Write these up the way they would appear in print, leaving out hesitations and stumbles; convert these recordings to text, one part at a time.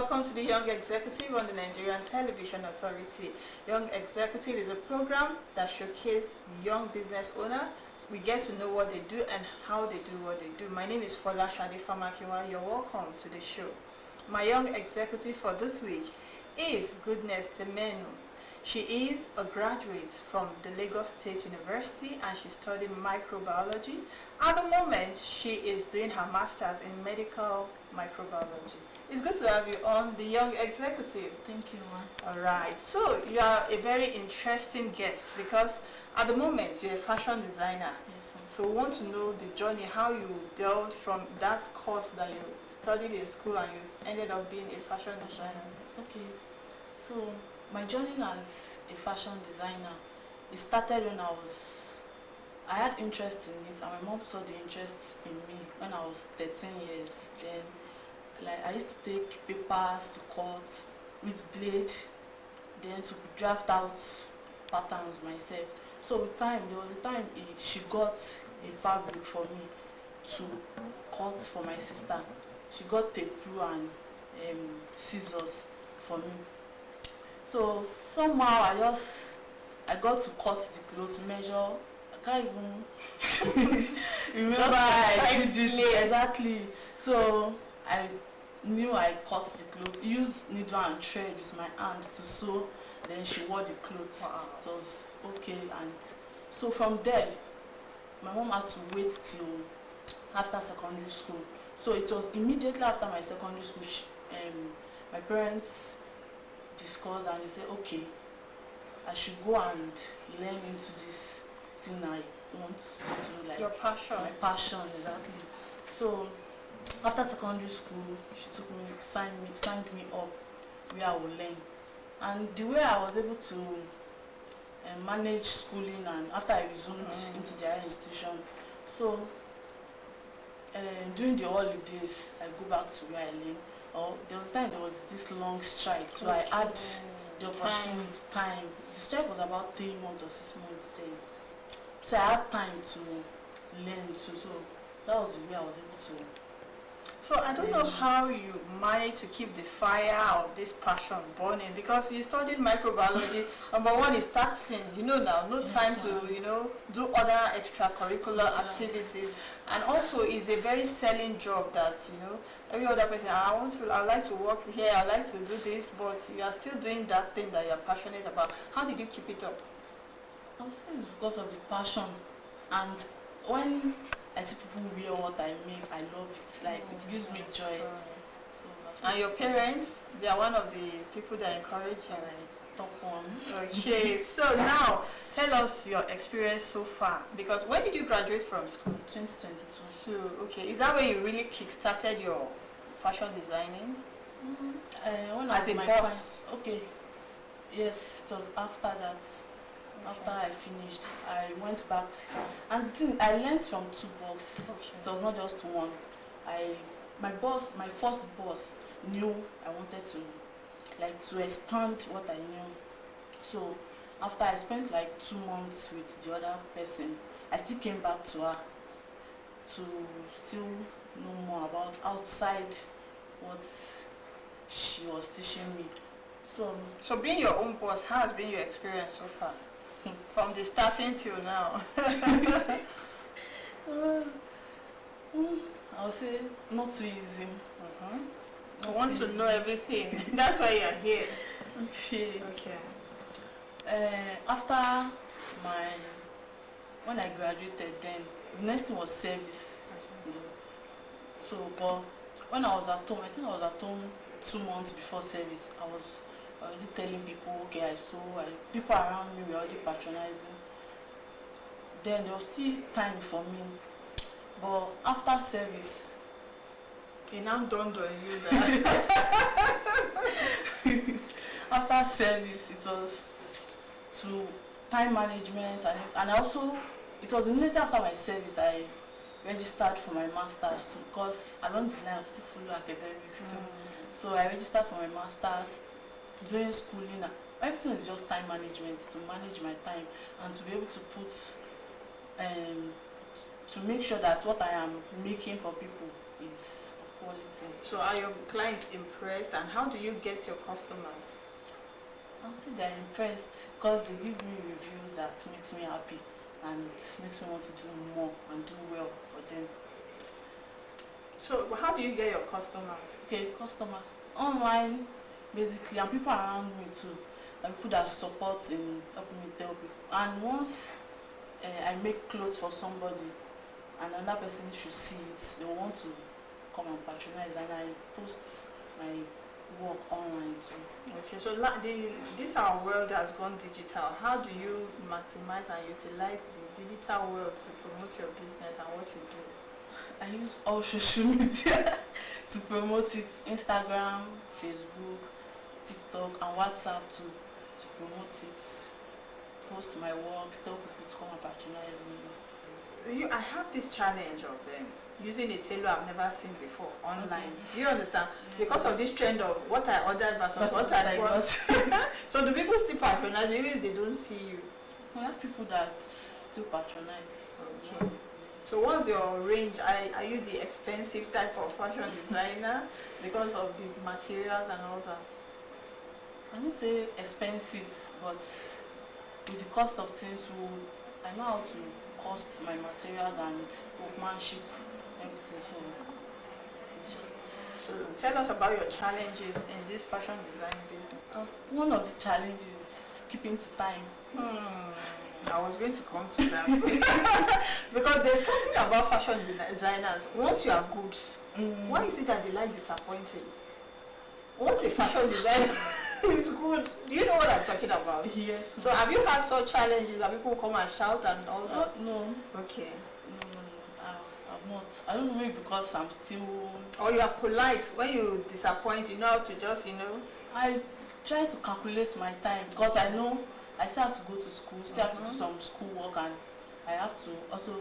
welcome to the Young Executive on the Nigerian Television Authority. Young Executive is a program that showcases young business owners. We get to know what they do and how they do what they do. My name is Fola Shade Famakiwa. You're welcome to the show. My young executive for this week is Goodness Temenu. She is a graduate from the Lagos State University and she studied microbiology. At the moment, she is doing her master's in medical microbiology. It's good to have you on the Young Executive. Thank you, ma. All right. So you are a very interesting guest because at the moment you're a fashion designer. Yes, ma'am. So we want to know the journey, how you dealt from that course that you studied in school and you ended up being a fashion designer. Okay. So my journey as a fashion designer, it started when I had interest in it, and my mom saw the interest in me when I was 13 years. Then like I used to take papers to cut with blade, then to draft out patterns myself. So with time, there was a time she got a fabric for me to cut for my sister. She got tape glue and scissors for me. So somehow I got to cut the clothes, measure. I can't even remember I did it exactly. So I knew I cut the clothes, used needle and thread with my hand to sew, then she wore the clothes. Wow. It was okay, and so from there my mom had to wait till after secondary school. So it was immediately after my secondary school my parents discussed and they said, okay, I should go and learn into this thing I want to do, like your passion. my passion, exactly. So after secondary school, she took me, signed me up where I would learn. And the way I was able to manage schooling, and after I resumed into the higher institution, so during the holidays, I go back to where I learned. Or there was a time there was this long strike, so I had the opportunity, time. The strike was about 3 months or 6 months then. So I had time to learn too. So that was the way I was able to. So I don't know how you manage to keep the fire of this passion burning, because you studied microbiology. Number one is taxing, now, no time to, do other extracurricular activities. And also it's a very selling job that, every other person, I like to work here, I like to do this, but you are still doing that thing that you're passionate about. How did you keep it up? I would say it's because of the passion. And when I see people wear what I make, I love it. Like, it gives me joy. So and your parents, they are one of the people that encourage you. Like, top one. Okay, so now tell us your experience so far. Because when did you graduate from school? 2022. So, okay, is that when you really kick-started your fashion designing? When as I was a my boss? Okay. Yes, it was after that. After I finished, I went back, and I learned from 2 books. Okay. It was not just one. My first boss knew I wanted to expand what I knew. So after I spent like 2 months with the other person, I still came back to her to still know more about outside what she was teaching me. So being your own boss, how has been your experience so far? From the starting till now. I would say not too easy. I want to know everything. That's why you are here. Okay. Okay. After when I graduated, then the next thing was service. So, but when I was at home, I think I was at home 2 months before service. I was already telling people, okay, people around me were already patronizing. Then there was still time for me. But after service, it now dawned on you that after service, it was to time management, and also it was immediately after my service I registered for my master's too, because along the line I'm still full academics too. So I registered for my master's. Doing schooling, everything is just time management, to manage my time and to be able to put to make sure that what I am making for people is of quality. So are your clients impressed, and how do you get your customers? I'll say they're impressed because they give me reviews that makes me happy and makes me want to do more and do well for them. So how do you get your customers? Okay, customers online basically, and people around me too, and people that support in helping me tell people. And once I make clothes for somebody and another person should see it, they want to come and patronize, and I post my work online too. Okay, so this our world has gone digital. How do you maximize and utilize the digital world to promote your business and what you do? I use all social media to promote it: Instagram, Facebook, TikTok, and WhatsApp to promote it. Post my works, tell people to come and patronize me. I have this challenge of using a tailor I've never seen before online. Okay. Do you understand? Yeah. Because of this trend of what I ordered versus That's what I got. So do people still patronize even if they don't see you? We have people that still patronize. Okay. So what's your range? Are you the expensive type of fashion designer because of the materials and all that? I won't say expensive, but with the cost of things, I know how to cost my materials and workmanship, everything. So it's just. So tell us about your challenges in this fashion design business. One of the challenges is keeping to time. I was going to come to that. Because there's something about fashion designers. Once you are good, why is it that they like disappointing? Once a fashion designer is good, do you know what I'm talking about? Yes. So have you had such challenges that people come and shout and all that? No. Okay. No. I've not. I don't know, maybe because I'm still. Or you are polite. When you disappoint, you know how to just, I try to calculate my time because I know I still have to go to school, still have to do some school work, and I have to also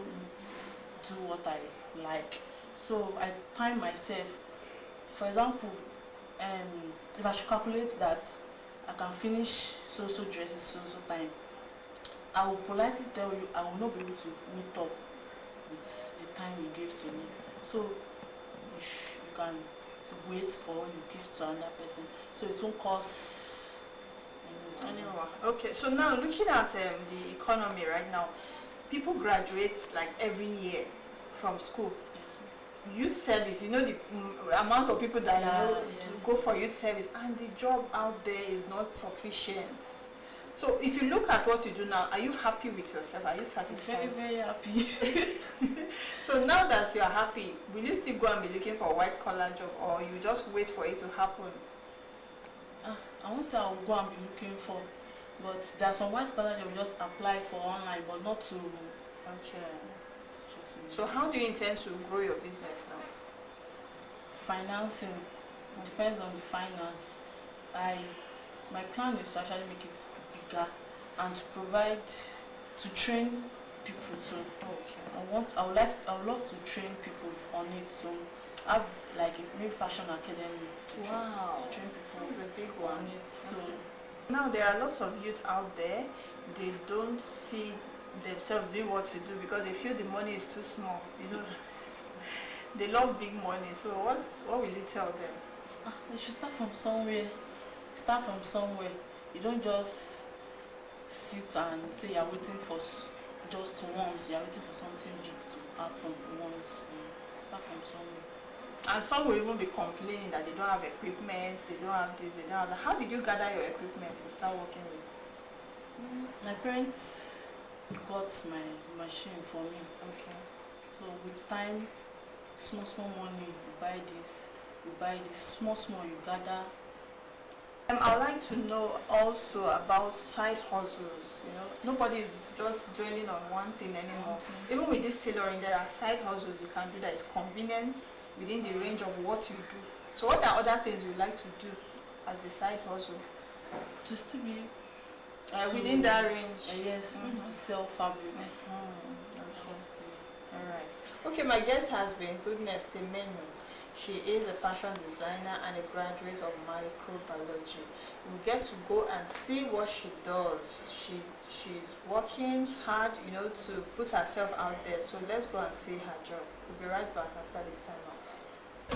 do what I like. So I time myself. For example, if I should calculate that I can finish so dresses so time, I will politely tell you I will not be able to meet up with the time you gave to me. So if you can wait or you give to another person, so it won't cost anymore. Okay, so now looking at the economy right now, people graduate like every year from school. Yes. Youth service, the amount of people that yes. to go for youth service, and the job out there is not sufficient. So if you look at what you do now, are you happy with yourself? Are you satisfied? Very happy. So now that you are happy, will you still go and be looking for a white collar job, or you just wait for it to happen? I won't say I will go and be looking for, but there are some white collar jobs just apply for online, but not to. Okay. So how do you intend to grow your business now? Financing. It depends on the finance. My plan is to actually make it bigger and to provide, to train people too. Okay. I would love to train people on it to have like maybe fashion academy to train people That's a big one. on it. So now there are lots of youth out there. They don't see themselves doing what you do because they feel the money is too small. They love big money. So what will you tell them? They should start from somewhere. You don't just sit and say you're waiting for just once. You're waiting for something big to happen once. Start from somewhere. And some will even be complaining that they don't have equipment, they don't have this, they don't have that. How did you gather your equipment to start working with? My parents got my machine for me. Okay. So with time, small money, you buy this, small you gather. I would like to know also about side hustles. Nobody is just dwelling on one thing anymore. Even with this tailoring, there are side hustles you can do that is convenient within the range of what you do. So what are other things you like to do as a side hustle? To still be within that range. Yes, maybe to sell fabrics. Alright. Okay, my guest has been Goodness Temenu. She is a fashion designer and a graduate of microbiology. We get to go and see what she does. She's working hard, to put herself out there. So let's go and see her job. We'll be right back after this time out.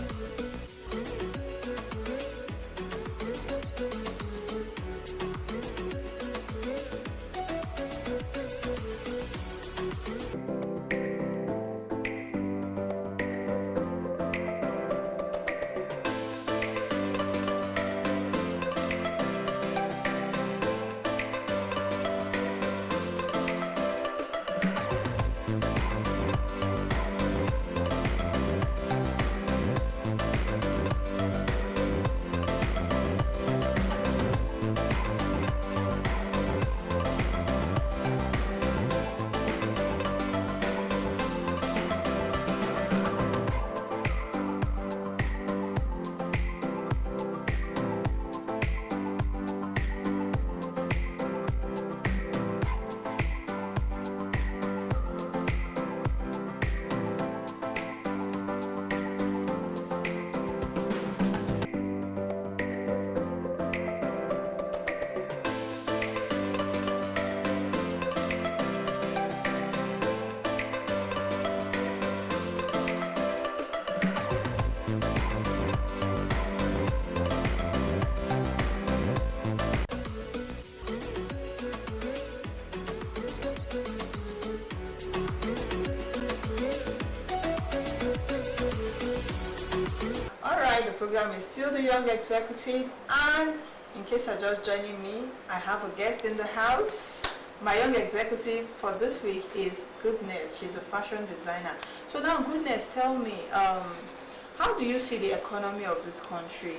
The program is still the Young Executive, and in case you're just joining me, I have a guest in the house. My Young Executive for this week is Goodness. She's a fashion designer. So now, Goodness, tell me, how do you see the economy of this country,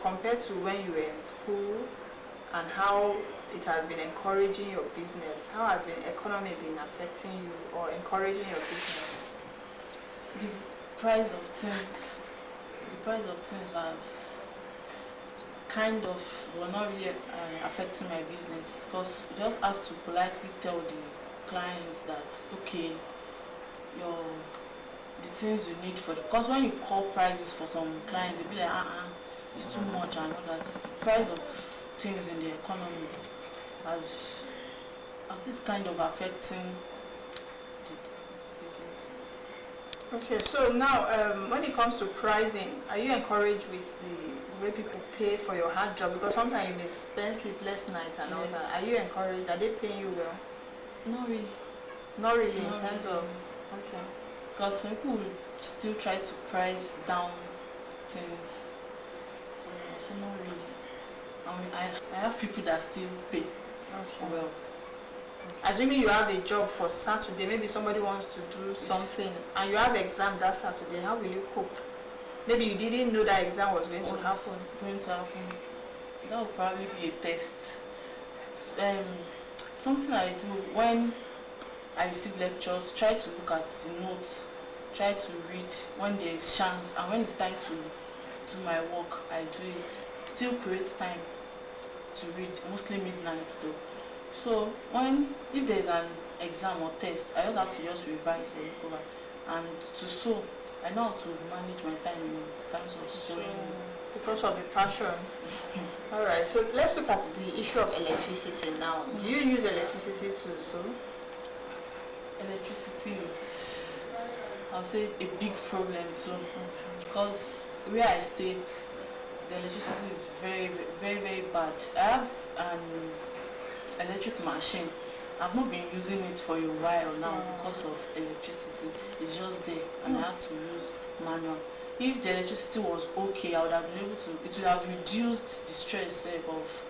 compared to when you were in school, and how it has been encouraging your business? How has the economy been affecting you or encouraging your business? The price of things. The price of things has kind of, well, not really affecting my business, because you just have to politely tell the clients that, okay, the things you need for, because when you call prices for some clients, they'll be like, it's too much and all that. The price of things in the economy as it's kind of affecting the business. Okay, so now when it comes to pricing, are you encouraged with the way people pay for your hard job? Because sometimes you may spend sleepless nights and all that. Are you encouraged? Are they paying you well? Not really. Not really in terms of, okay. Because some people will still try to price down things. So not really. I mean, I have people that still pay well. Assuming you have a job for Saturday, maybe somebody wants to do something and you have exam that Saturday, how will you cope? Maybe you didn't know that exam was going to happen. That would probably be a test. Something I do when I receive lectures, try to look at the notes, try to read when there is chance, and when it's time to do my work, I do it. Still create time to read, mostly midnight though. So if there's an exam or test, I just have to just revise or look over. And to sew, I know how to manage my time in terms of sewing. Because of the passion. Alright, so let's look at the issue of electricity now. Do you use electricity to sew? Electricity is, I would say, a big problem too. Because where I stay, the electricity is very, very, very bad. I have an electric machine. I've not been using it for a while now because of electricity. It's just there and I have to use manual. If the electricity was okay, I would have been able to, it would have reduced the stress of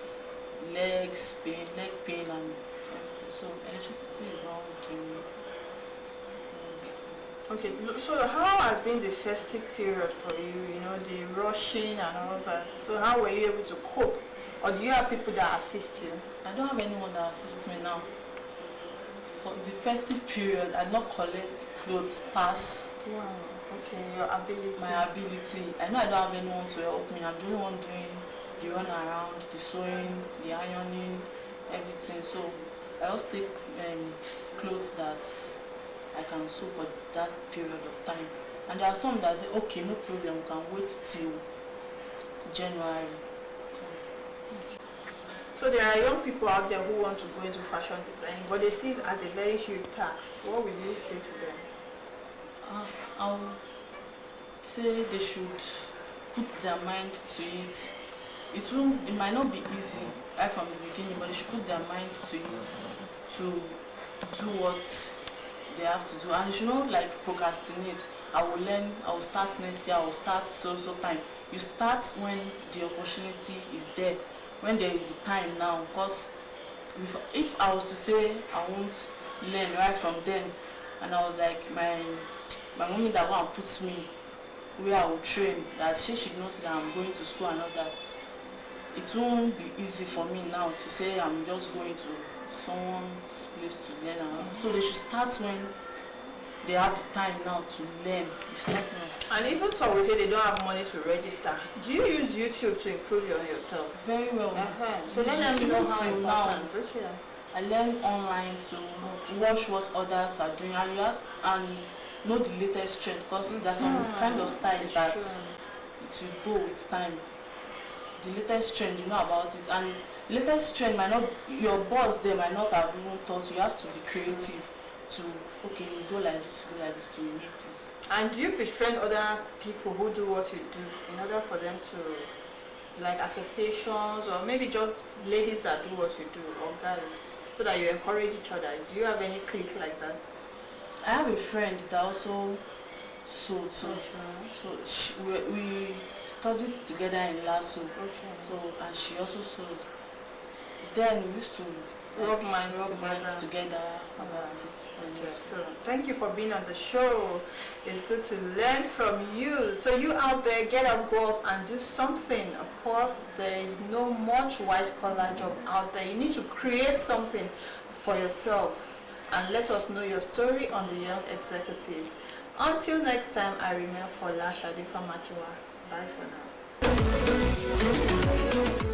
leg pain and everything. So electricity is not doing. Okay, so how has been the festive period for you, the rushing and all that? So how were you able to cope? Or do you have people that assist you? I don't have anyone that assists me now. For the festive period, I not collect clothes past. Wow, okay, your ability. My ability. I know I don't have anyone to help me. I'm the only one doing the run around, the sewing, the ironing, everything. So I always take clothes that I can sew for that period of time. And there are some that say, okay, no problem, we can wait till January. So there are young people out there who want to go into fashion design, but they see it as a very huge tax. What will you say to them? I'll say they should put their mind to it. It might not be easy right from the beginning, but they should put their mind to it to do what they have to do, and you should not like procrastinate. I will learn, I will start next year, I will start so time. You start when the opportunity is there, when there is the time now. Because if I was to say I won't learn right from then, and I was like my mommy that one puts me where I will train, that she knows that I'm going to school and all that, it won't be easy for me now to say I'm just going to someone's place to learn. So they should start when they have the time now to learn. If not, no. And even some will say they don't have money to register. Do you use YouTube to improve yourself? Very well. So let them know how important. Now, okay. I learn online to watch what others are doing, and know the latest trend, because there's some kind of styles that it will go with time. The latest trend, you know about it, and latest trend might not, your boss there might not have even thought. You have to be creative to, okay, you go like this to make this. And do you befriend other people who do what you do in order for them to, like associations, or maybe just ladies that do what you do, or guys, so that you encourage each other? Do you have any clique like that? I have a friend that also sewed, so we studied together in Lasso. So, and she also sews. Then we used to rub minds together about it. So thank you for being on the show. It's good to learn from you. So you out there, get up, go up and do something. Of course, there is no much white collar job out there. You need to create something for yourself, and let us know your story on the Young Executive. Until next time, I remain Fola Shadifa Makiwa. Bye for now.